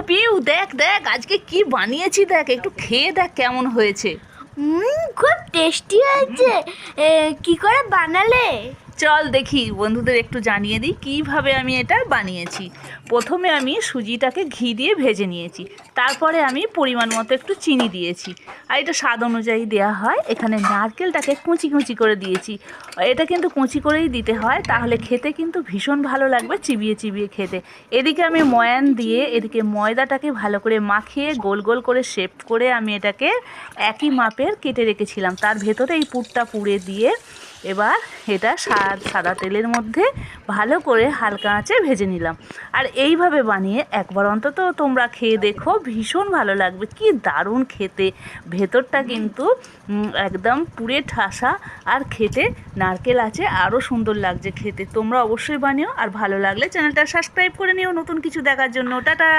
পিউ দেখ দেখ আজকে কি বানিয়েছি, দেখ একটু খেয়ে দেখ কেমন হয়েছে। খুব টেস্টি হয়েছে। কি করে বানালে? চল দেখি, বন্ধুদের একটু জানিয়ে দিই কীভাবে আমি এটা বানিয়েছি। প্রথমে আমি সুজিটাকে ঘি দিয়ে ভেজে নিয়েছি, তারপরে আমি পরিমাণ মতো একটু চিনি দিয়েছি, আর এটা স্বাদ অনুযায়ী দেওয়া হয়। এখানে নারকেলটাকে কুচি কুচি করে দিয়েছি, এটা কিন্তু কুচি করেই দিতে হয়, তাহলে খেতে কিন্তু ভীষণ ভালো লাগবে, চিবিয়ে চিবিয়ে খেতে। এদিকে আমি ময়ান দিয়ে এদিকে ময়দাটাকে ভালো করে মাখিয়ে গোল গোল করে শেপ করে আমি এটাকে একই মাপের কেটে রেখেছিলাম, তার ভেতরে এই পুরটা পুড়ে দিয়ে এবার এটা সাদা তেলের মধ্যে ভালো করে হালকা আঁচে ভেজে নিলাম। আর এইভাবে বানিয়ে একবার অন্তত তোমরা খেয়ে দেখো, ভীষণ ভালো লাগবে, কি দারুণ খেতে। ভেতরটা কিন্তু একদম পুড়ে ঠাসা, আর খেতে নারকেল আছে, আরও সুন্দর লাগছে খেতে। তোমরা অবশ্যই বানিও, আর ভালো লাগলে চ্যানেলটা সাবস্ক্রাইব করে নিও নতুন কিছু দেখার জন্য। টাটা।